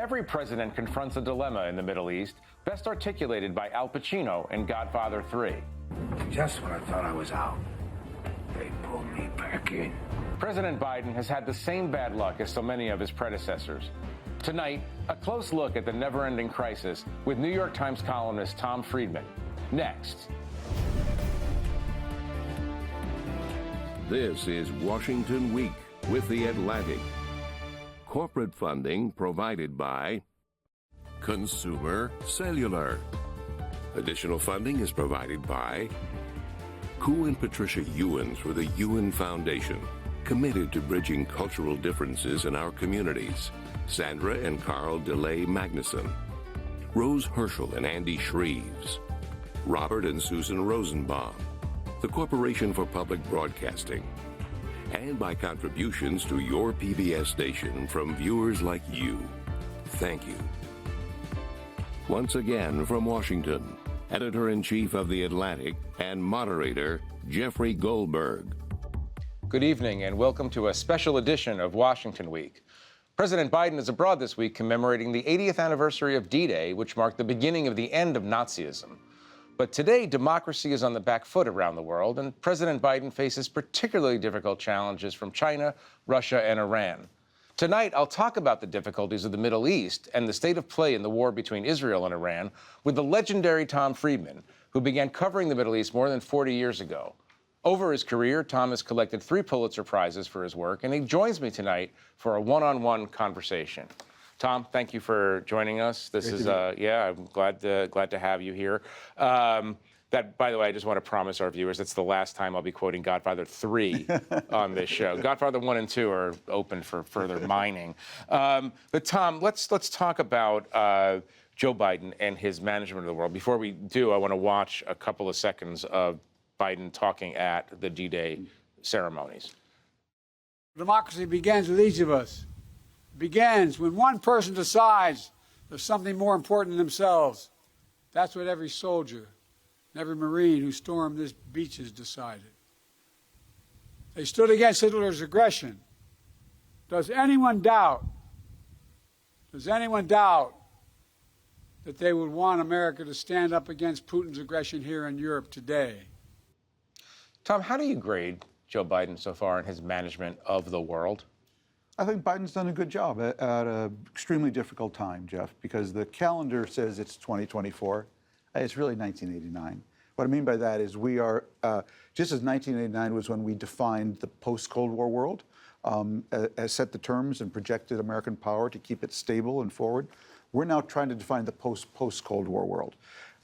Every president confronts a dilemma in the Middle East, best articulated by Al Pacino in Godfather 3. Just when I thought I was out, they pulled me back in. President Biden has had the same bad luck as so many of his predecessors. Tonight, a close look at the never-ending crisis with New York Times columnist Tom Friedman. Next. This is Washington Week with The Atlantic. Corporate funding provided by Consumer Cellular. Additional funding is provided by Koo and Patricia Ewens for the Ewen Foundation, committed to bridging cultural differences in our communities. Sandra and Carl DeLay Magnuson, Rose Herschel and Andy Shreves, Robert and Susan Rosenbaum, the Corporation for Public Broadcasting, and by contributions to your PBS station from viewers like you. Thank you. Once again from Washington, Editor-in-Chief of The Atlantic and moderator, Jeffrey Goldberg. Good evening and welcome to a special edition of Washington Week. President Biden is abroad this week commemorating the 80th anniversary of D-Day, which marked the beginning of the end of Nazism. But today, democracy is on the back foot around the world, and President Biden faces particularly difficult challenges from China, Russia, and Iran. Tonight, I'll talk about the difficulties of the Middle East and the state of play in the war between Israel and Iran with the legendary Tom Friedman, who began covering the Middle East more than 40 years ago. Over his career, Tom has collected 3 Pulitzer Prizes for his work, and he joins me tonight for a one-on-one conversation. Tom, thank you for joining us. I'm glad to have you here. That, by the way, I just want to promise our viewers, it's the last time I'll be quoting Godfather 3 on this show. Godfather 1 and 2 are open for further mining. But Tom, let's talk about Joe Biden and his management of the world. Before we do, I want to watch a couple of seconds of Biden talking at the D-Day ceremonies. Democracy begins with each of us. It begins when one person decides there's something more important than themselves. That's what every soldier and every Marine who stormed these beaches decided. They stood against Hitler's aggression. Does anyone doubt that they would want America to stand up against Putin's aggression here in Europe today? Tom, how do you grade Joe Biden so far in his management of the world? I think Biden's done a good job at an extremely difficult time, Jeff, because the calendar says it's 2024. It's really 1989. What I mean by that is we are, just as 1989 was when we defined the post-Cold War world, set the terms and projected American power to keep it stable and forward, we're now trying to define the post-Cold War world.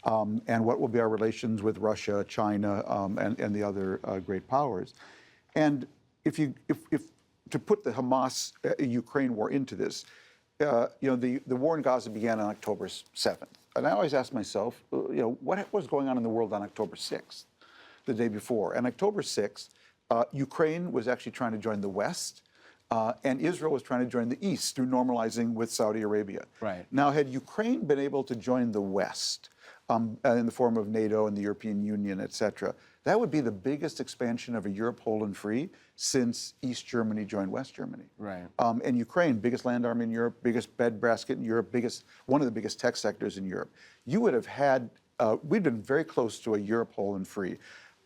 And what will be our relations with Russia, China, and the other great powers. And if to put the Hamas-Ukraine war into this, the war in Gaza began on October 7th. And I always ask myself, what was going on in the world on October 6th, the day before? And October 6th, Ukraine was actually trying to join the West, and Israel was trying to join the East through normalizing with Saudi Arabia. Right. Now, had Ukraine been able to join the West, in the form of NATO and the European Union, et cetera, that would be the biggest expansion of a Europe whole and free since East Germany joined West Germany. Right. And Ukraine, biggest land army in Europe, biggest breadbasket in Europe, one of the biggest tech sectors in Europe. You would have had, we'd been very close to a Europe whole and free.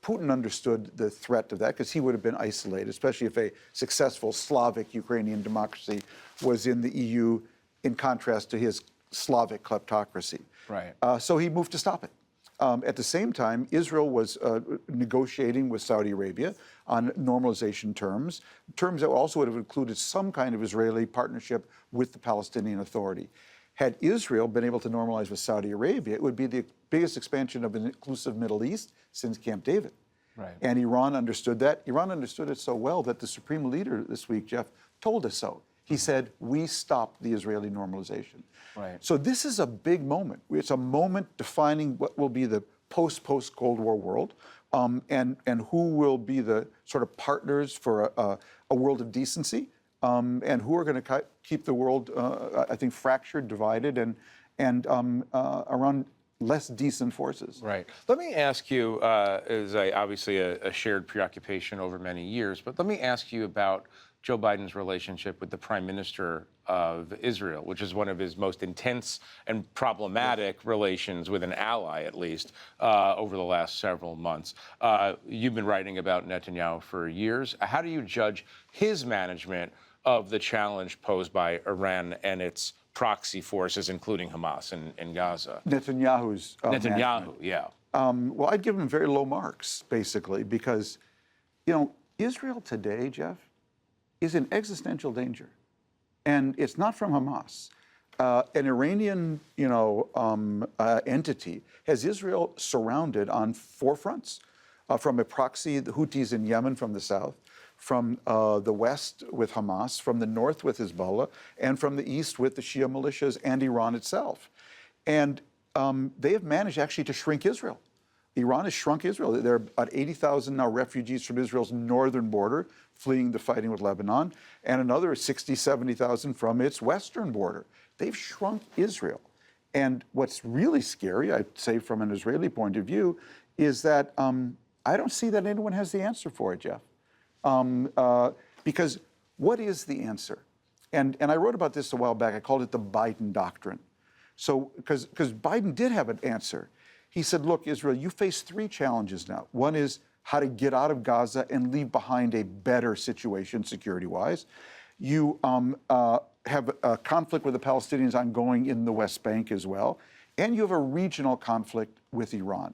Putin understood the threat of that because he would have been isolated, especially if a successful Slavic Ukrainian democracy was in the EU in contrast to his Slavic kleptocracy. Right. So he moved to stop it. At the same time, Israel was negotiating with Saudi Arabia on normalization terms that also would have included some kind of Israeli partnership with the Palestinian Authority. Had Israel been able to normalize with Saudi Arabia, it would be the biggest expansion of an inclusive Middle East since Camp David. Right. And Iran understood that. Iran understood it so well that the supreme leader this week, Jeff, told us so. He said, we stopped the Israeli normalization. Right. So this is a big moment. It's a moment defining what will be the post-Cold War world, and who will be the sort of partners for a world of decency, and who are going to keep the world, I think, fractured, divided, and around less decent forces. Right. Let me ask you, obviously a shared preoccupation over many years, but let me ask you about Joe Biden's relationship with the Prime Minister of Israel, which is one of his most intense and problematic relations with an ally, at least, over the last several months. You've been writing about Netanyahu for years. How do you judge his management of the challenge posed by Iran and its proxy forces, including Hamas in Gaza? Netanyahu's Netanyahu, yeah. well, I'd give him very low marks, basically, because, you know, Israel today, Jeff, is in existential danger. And it's not from Hamas. An Iranian, entity has Israel surrounded on 4 fronts, from a proxy, the Houthis in Yemen from the south, from the west with Hamas, from the north with Hezbollah, and from the east with the Shia militias and Iran itself. And they have managed actually to shrink Israel. Iran has shrunk Israel. There are about 80,000 now refugees from Israel's northern border fleeing the fighting with Lebanon, and another 60, 70,000 from its western border. They've shrunk Israel. And what's really scary, I'd say from an Israeli point of view, is that I don't see that anyone has the answer for it, Jeff. Because what is the answer? And I wrote about this a while back. I called it the Biden Doctrine. So, because Biden did have an answer. He said, look, Israel, you face 3 challenges now. One is how to get out of Gaza and leave behind a better situation security-wise. You have a conflict with the Palestinians ongoing in the West Bank as well. And you have a regional conflict with Iran.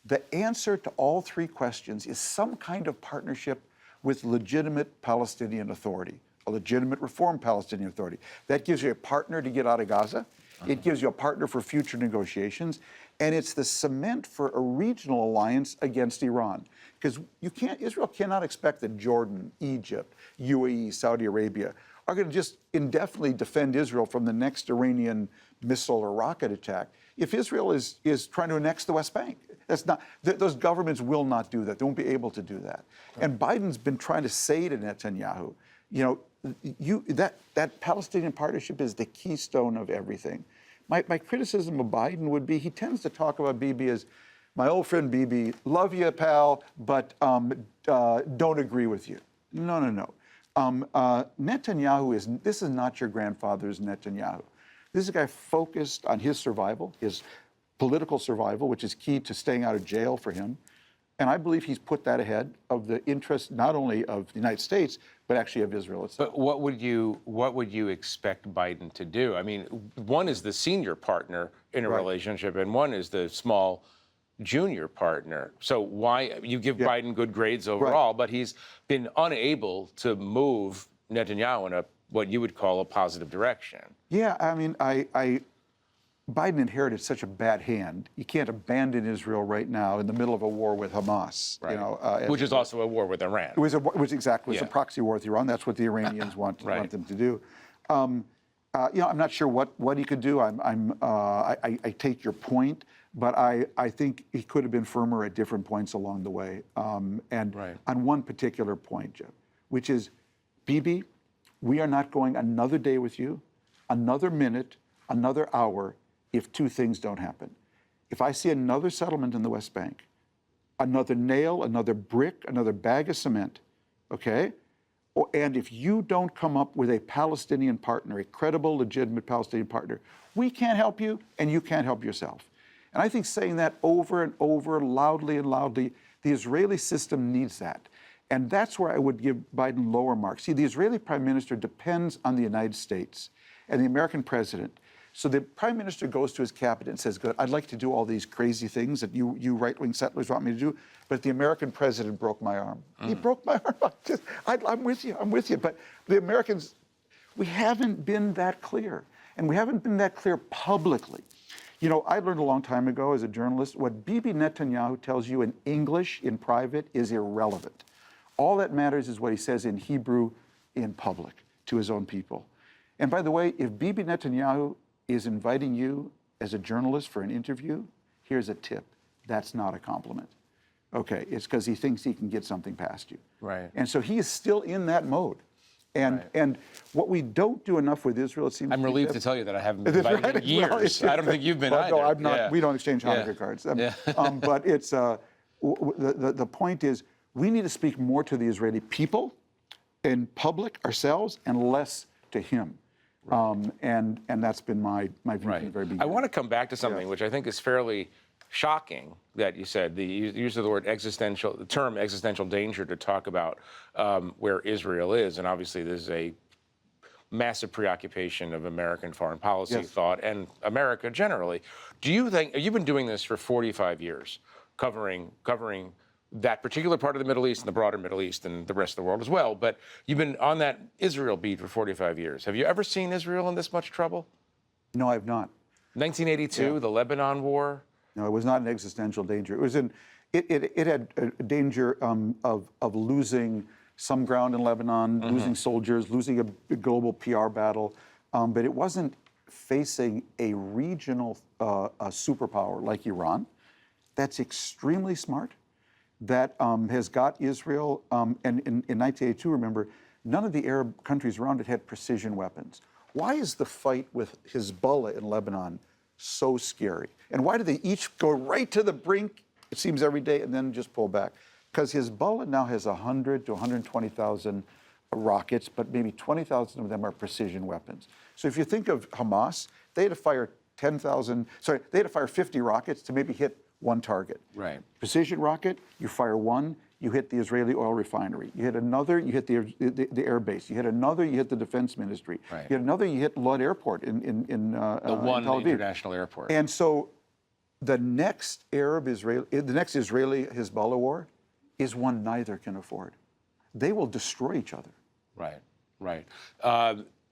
The answer to all 3 questions is some kind of partnership with legitimate Palestinian Authority, a legitimate reformed Palestinian Authority. That gives you a partner to get out of Gaza. It gives you a partner for future negotiations. And it's the cement for a regional alliance against Iran. Because Israel cannot expect that Jordan, Egypt, UAE, Saudi Arabia are going to just indefinitely defend Israel from the next Iranian missile or rocket attack. If Israel is trying to annex the West Bank, those governments will not do that. They won't be able to do that. Right. And Biden's been trying to say to Netanyahu, that Palestinian partnership is the keystone of everything. My criticism of Biden would be he tends to talk about Bibi as my old friend Bibi, love you, pal, but don't agree with you. No. Netanyahu this is not your grandfather's Netanyahu. This is a guy focused on his survival, his political survival, which is key to staying out of jail for him. And I believe he's put that ahead of the interest not only of the United States, but actually of Israel itself. But what would you expect Biden to do? I mean, one is the senior partner in a relationship, and one is the small junior partner. So why you give Biden good grades overall, but he's been unable to move Netanyahu in what you would call a positive direction. Yeah, I mean, Biden inherited such a bad hand. You can't abandon Israel right now in the middle of a war with Hamas. Right. Which is also a war with Iran. It was a proxy war with Iran. That's what the Iranians want them to do. I'm not sure what he could do. I take your point, but I think he could have been firmer at different points along the way. On one particular point, Jeff, which is, Bibi, we are not going another day with you, another minute, another hour, if 2 things don't happen. If I see another settlement in the West Bank, another nail, another brick, another bag of cement, okay? And if you don't come up with a Palestinian partner, a credible, legitimate Palestinian partner, we can't help you and you can't help yourself. And I think saying that over and over, loudly and loudly, the Israeli system needs that. And that's where I would give Biden lower marks. See, the Israeli prime minister depends on the United States and the American president. So the prime minister goes to his cabinet and says, good, I'd like to do all these crazy things that you right-wing settlers want me to do, but the American president broke my arm. He broke my arm. I'm with you. But the Americans, we haven't been that clear. And we haven't been that clear publicly. I learned a long time ago as a journalist, what Bibi Netanyahu tells you in English in private is irrelevant. All that matters is what he says in Hebrew in public to his own people. And by the way, if Bibi Netanyahu is inviting you as a journalist for an interview, here's a tip. That's not a compliment. Okay, it's because he thinks he can get something past you. Right. And so he is still in that mode. And what we don't do enough with Israel, it seems I'm relieved to tell you that I haven't been invited in years. I don't think you've been either. No, I'm not. We don't exchange Hanukkah cards. But it's the point is, we need to speak more to the Israeli people in public ourselves and less to him. And that's been my view from the very beginning. I want to come back to something which I think is fairly shocking that you said, the use of the word existential, the term existential danger to talk about where Israel is. And obviously there's a massive preoccupation of American foreign policy thought and America generally. Do you think, you've been doing this for 45 years, covering that particular part of the Middle East and the broader Middle East and the rest of the world as well, but you've been on that Israel beat for 45 years. Have you ever seen Israel in this much trouble? No, I've not. 1982, the Lebanon War? No, it was not an existential danger. It was it had a danger of losing some ground in Lebanon, losing soldiers, losing a global PR battle, but it wasn't facing a regional superpower like Iran. That's extremely smart. That has got Israel, and in 1982, remember, none of the Arab countries around it had precision weapons. Why is the fight with Hezbollah in Lebanon so scary? And why do they each go right to the brink, it seems every day, and then just pull back? Because Hezbollah now has 100 to 120,000 rockets, but maybe 20,000 of them are precision weapons. So if you think of Hamas, they had to fire 50 rockets to maybe hit one target. Right. Precision rocket, you fire one, you hit the Israeli oil refinery. You hit another, you hit the air base. You hit another, you hit the defense ministry. Right. You hit another, you hit Lod Airport in the one Tel Aviv. international airport. And so the next Israeli Hezbollah war is one neither can afford. They will destroy each other. Right, right.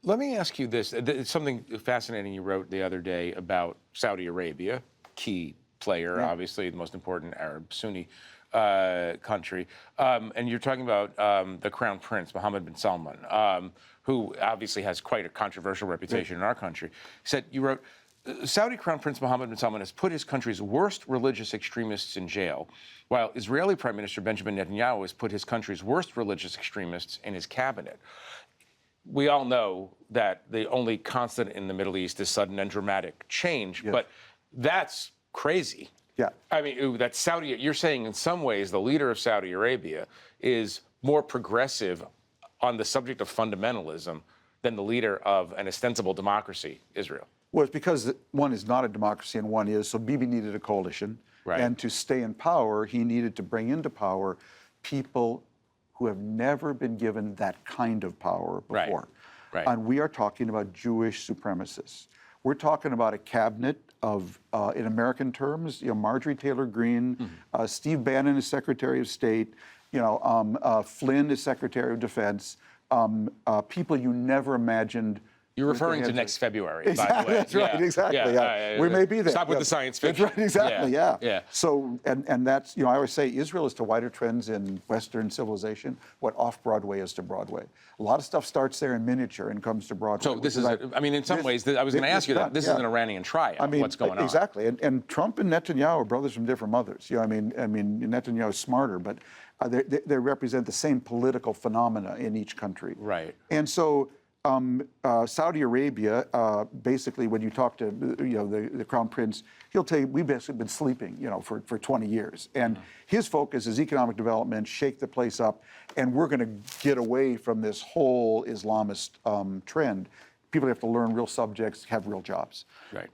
Let me ask you this. It's something fascinating you wrote the other day about Saudi Arabia, key player, obviously the most important Arab Sunni country. And you're talking about the Crown Prince, Mohammed bin Salman, who obviously has quite a controversial reputation in our country. You wrote, Saudi Crown Prince Mohammed bin Salman has put his country's worst religious extremists in jail, while Israeli Prime Minister Benjamin Netanyahu has put his country's worst religious extremists in his cabinet. We all know that the only constant in the Middle East is sudden and dramatic change, but that's crazy. Yeah. I mean, that Saudi, you're saying in some ways the leader of Saudi Arabia is more progressive on the subject of fundamentalism than the leader of an ostensible democracy, Israel. Well, it's because one is not a democracy and one is, so Bibi needed a coalition. Right. And to stay in power, he needed to bring into power people who have never been given that kind of power before. Right. And we are talking about Jewish supremacists. We're talking about a cabinet of, in American terms, Marjorie Taylor Greene, Steve Bannon is Secretary of State, Flynn is Secretary of Defense, people you never imagined. You're referring to next February, exactly, by the way. That's right, exactly. We may be there. Stop with the science fiction. That's right, exactly, yeah. So, and that's, I always say Israel is to wider trends in Western civilization what off-Broadway is to Broadway. A lot of stuff starts there in miniature and comes to Broadway. So this is, in some ways, I was going to ask you that. This is an Iranian tryout. What's going on? Exactly. And Trump and Netanyahu are brothers from different mothers. Netanyahu is smarter, but they represent the same political phenomena in each country. Right. And so Saudi Arabia, basically, when you talk to the Crown Prince, he'll tell you we've basically been sleeping, for 20 years, and his focus is economic development, shake the place up, and we're going to get away from this whole Islamist trend. People have to learn real subjects, have real jobs. Right.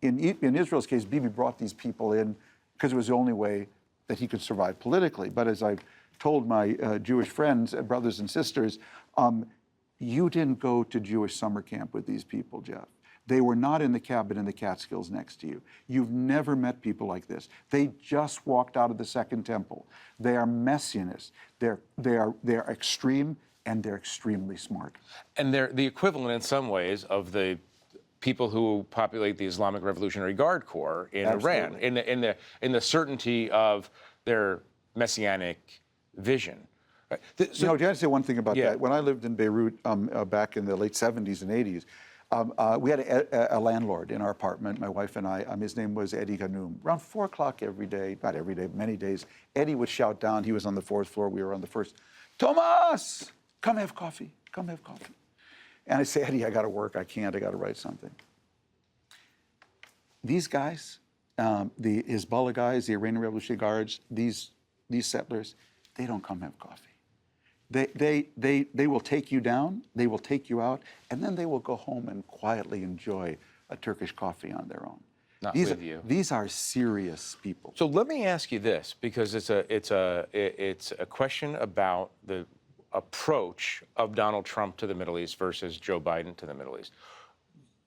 In Israel's case, Bibi brought these people in because it was the only way that he could survive politically. But as I've told my Jewish friends, brothers and sisters, you didn't go to Jewish summer camp with these people, Jeff. They were not in the cabin in the Catskills next to you. You've never met people like this. They just walked out of the Second Temple. They are messianists. They are extreme, and they're extremely smart. And they're the equivalent in some ways of the people who populate the Islamic Revolutionary Guard Corps in Iran, in the certainty of their messianic vision. So, can I say one thing about that? When I lived in Beirut back in the late 70s and 80s, we had a landlord in our apartment, my wife and I. His name was Eddie Ganoum. Around 4 o'clock every day, not every day, many days, Eddie would shout down. He was on the 4th floor. We were on the 1st. Thomas, come have coffee. Come have coffee. And I say, Eddie, I got to work. I can't. I got to write something. These guys, the Hezbollah guys, the Iranian Revolutionary Guards, these settlers, they don't come have coffee. They will take you down, they will take you out, and then they will go home and quietly enjoy a Turkish coffee on their own. Not with you. These are serious people. So let me ask you this, because it's a question about the approach of Donald Trump to the Middle East versus Joe Biden to the Middle East.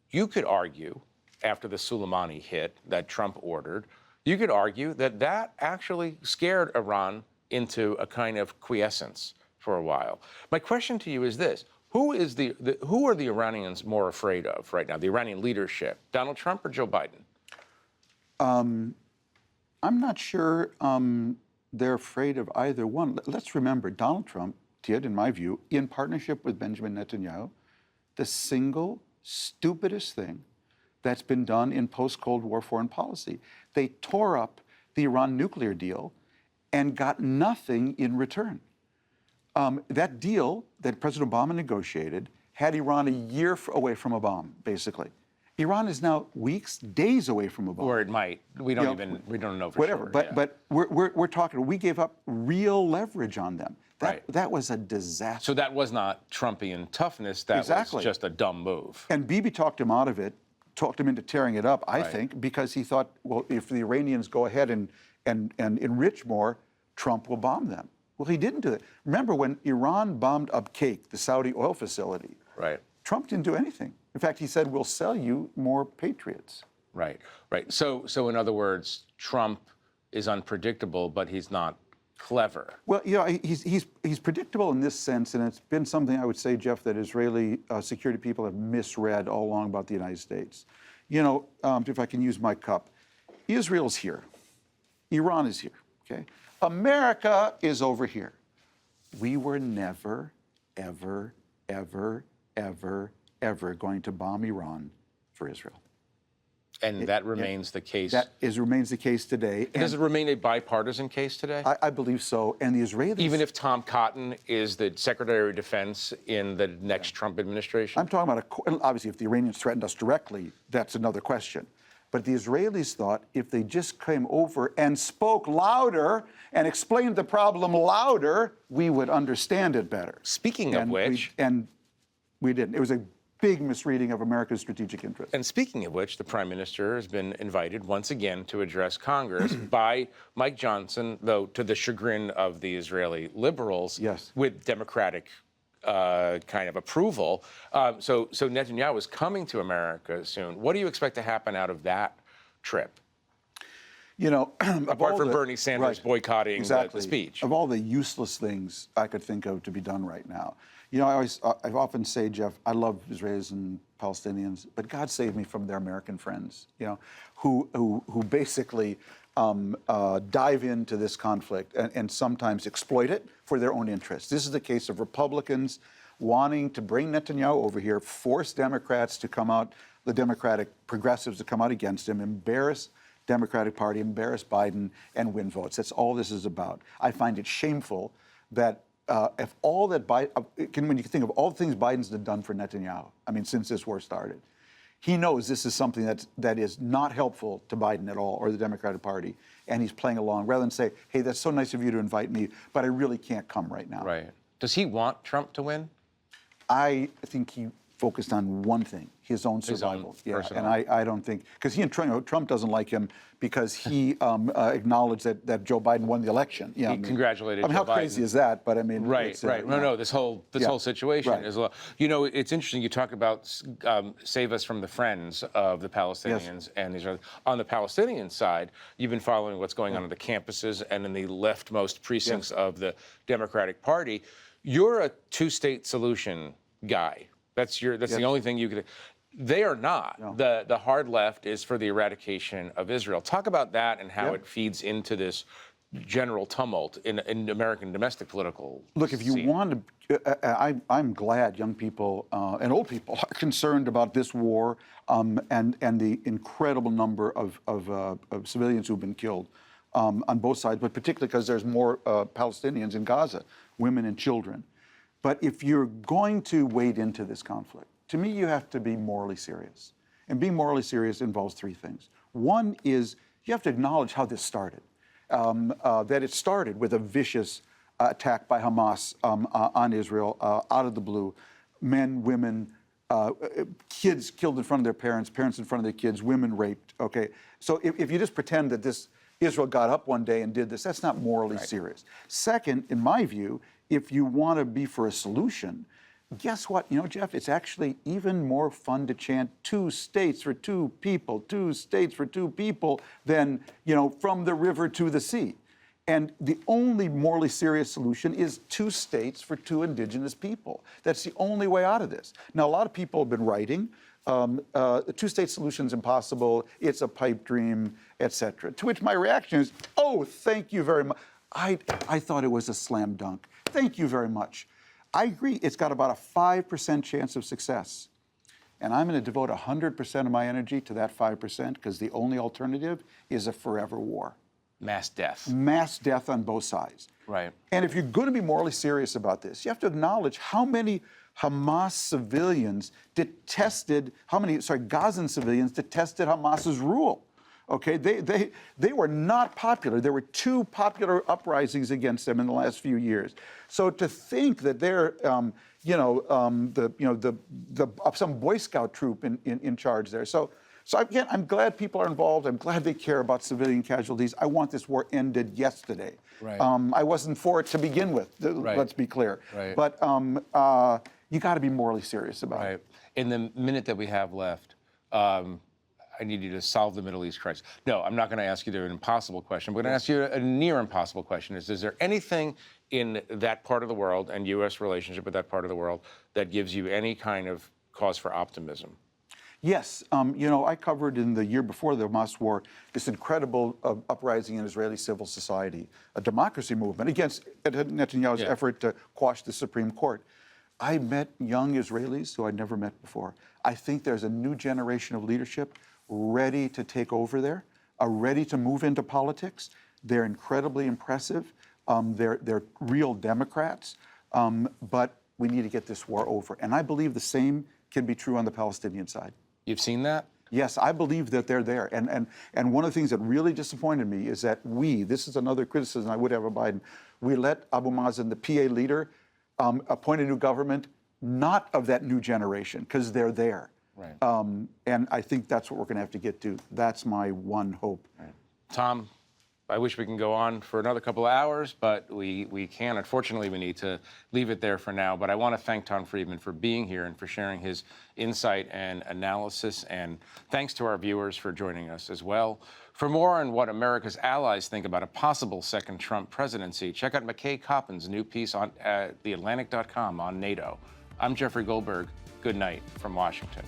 You could argue, after the Soleimani hit that Trump ordered, you could argue that that actually scared Iran into a kind of quiescence for a while. My question to you is this: who are the Iranians more afraid of right now? The Iranian leadership, Donald Trump or Joe Biden? I'm not sure they're afraid of either one. Let's remember, Donald Trump did, in my view, in partnership with Benjamin Netanyahu, the single stupidest thing that's been done in post-Cold War foreign policy. They tore up the Iran nuclear deal and got nothing in return. That deal that President Obama negotiated had Iran a year away from a bomb, basically. Iran is now weeks, days away from a bomb. Or it might. We don't know for whatever. sure. But we're talking. We gave up real leverage on them. Right. That was a disaster. So that was not Trumpian toughness. That was just a dumb move. And Bibi talked him out of it, talked him into tearing it up. I think because he thought, well, if the Iranians go ahead and enrich more, Trump will bomb them. Well, he didn't do that. Remember when Iran bombed Abqaiq, the Saudi oil facility? Right. Trump didn't do anything. In fact, he said, we'll sell you more Patriots. Right. So in other words, Trump is unpredictable, but he's not clever. Well, he's predictable in this sense, and it's been something I would say, Jeff, that Israeli security people have misread all along about the United States. If I can use my cup, Israel's here. Iran is here, okay? America is over here. We were never, ever, ever, ever, ever going to bomb Iran for Israel. And that remains the case. Remains the case today. Does it remain a bipartisan case today? I believe so. And the Israelis... Even if Tom Cotton is the Secretary of Defense in the next Trump administration? I'm talking about, obviously, if the Iranians threatened us directly, that's another question. But the Israelis thought if they just came over and spoke louder and explained the problem louder, we would understand it better. Speaking of which... We didn't. It was a big misreading of America's strategic interest. And speaking of which, the Prime Minister has been invited once again to address Congress by Mike Johnson, though to the chagrin of the Israeli liberals, with Democratic kind of approval. So Netanyahu is coming to America soon. What do you expect to happen out of that trip? Apart from Bernie Sanders boycotting the speech. Of all the useless things I could think of to be done right now. I often say, Jeff, I love Israelis and Palestinians, but God save me from their American friends, who basically dive into this conflict and sometimes exploit it for their own interests. This is the case of Republicans wanting to bring Netanyahu over here, force Democrats to come out, the Democratic progressives to come out against him, embarrass Democratic Party, embarrass Biden, and win votes. That's all this is about. I find it shameful that if all that when you think of all the things Biden's done for Netanyahu, I mean, since this war started, he knows this is something that is not helpful to Biden at all or the Democratic Party, and he's playing along rather than say, hey, that's so nice of you to invite me, but I really can't come right now. Right. Does he want Trump to win? I think he focused on one thing, his own survival. And I don't think, because Trump doesn't like him because he acknowledged that Joe Biden won the election. He congratulated Joe Biden. How crazy is that? But I mean, right. No, this whole situation is. It's interesting. You talk about save us from the friends of the Palestinians and Israel. On the Palestinian side, you've been following what's going on the campuses and in the leftmost precincts of the Democratic Party. You're a two-state solution guy. That's the only thing you could. They are not. No. The hard left is for the eradication of Israel. Talk about that and how it feeds into this general tumult in American domestic political. Look, if you want to, I'm glad young people and old people are concerned about this war and the incredible number of civilians who've been killed on both sides, but particularly because there's more Palestinians in Gaza, women and children. But if you're going to wade into this conflict, to me, you have to be morally serious. And being morally serious involves three things. One is you have to acknowledge how this started, that it started with a vicious attack by Hamas on Israel out of the blue. Men, women, kids killed in front of their parents, parents in front of their kids, women raped. Okay, so if you just pretend that Israel got up one day and did this, that's not morally serious. Second, in my view, if you want to be for a solution, guess what? You know, Jeff, it's actually even more fun to chant 2 states for 2 people, 2 states for 2 people than, you know, from the river to the sea. And the only morally serious solution is 2 states for 2 indigenous people. That's the only way out of this. Now, a lot of people have been writing, the 2-state solution is impossible, it's a pipe dream, etc. To which my reaction is, oh, thank you very much. I thought it was a slam dunk. Thank you very much. I agree, it's got about a 5% chance of success. And I'm going to devote 100% of my energy to that 5% because the only alternative is a forever war. Mass death. Mass death on both sides. Right. And if you're going to be morally serious about this, you have to acknowledge how many Hamas civilians Gazan civilians detested Hamas's rule. Okay, they were not popular. There were 2 popular uprisings against them in the last few years. So to think that they're, some Boy Scout troop in charge there. So again, I'm glad people are involved. I'm glad they care about civilian casualties. I want this war ended yesterday. Right. I wasn't for it to begin with. Right. Let's be clear. Right. But you got to be morally serious about it. In the minute that we have left, I need you to solve the Middle East crisis. No, I'm not going to ask you an impossible question. I'm going to ask you a near impossible question. Is there anything in that part of the world and U.S. relationship with that part of the world that gives you any kind of cause for optimism? Yes. I covered in the year before the Hamas war this incredible uprising in Israeli civil society, a democracy movement against Netanyahu's effort to quash the Supreme Court. I met young Israelis who I'd never met before. I think there's a new generation of leadership ready to take over there, ready to move into politics. They're incredibly impressive. They're real Democrats. But we need to get this war over. And I believe the same can be true on the Palestinian side. You've seen that? Yes, I believe that they're there. And one of the things that really disappointed me is that this is another criticism I would have of Biden, we let Abu Mazen, the PA leader, appoint a new government, not of that new generation, because they're there. Right. And I think that's what we're going to have to get to. That's my one hope. Right. Tom, I wish we can go on for another couple of hours, but we can't. Unfortunately, we need to leave it there for now. But I want to thank Tom Friedman for being here and for sharing his insight and analysis. And thanks to our viewers for joining us as well. For more on what America's allies think about a possible second Trump presidency, check out McKay Coppen's new piece on theatlantic.com on NATO. I'm Jeffrey Goldberg. Good night from Washington.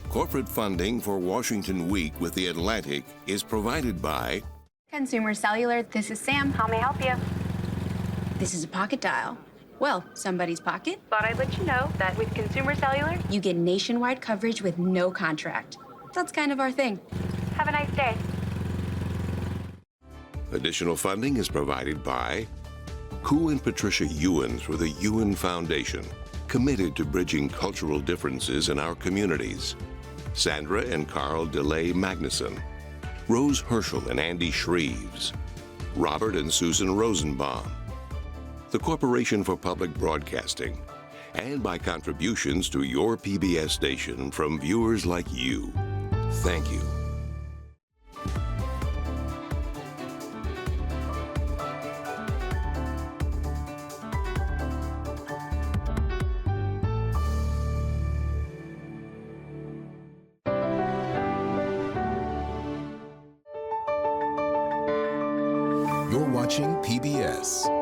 Corporate funding for Washington Week with The Atlantic is provided by Consumer Cellular, this is Sam. How may I help you? This is a pocket dial. Well, somebody's pocket. Thought I'd let you know that with Consumer Cellular, You get nationwide coverage with no contract. That's kind of our thing. have a nice day. Additional funding is provided by Koo and Patricia Ewan through the Ewan Foundation, committed to bridging cultural differences in our communities. Sandra and Carl DeLay Magnuson, Rose Herschel and Andy Shreves, Robert and Susan Rosenbaum, the Corporation for Public Broadcasting, and by contributions to your PBS station from viewers like you. Thank you. You're watching PBS.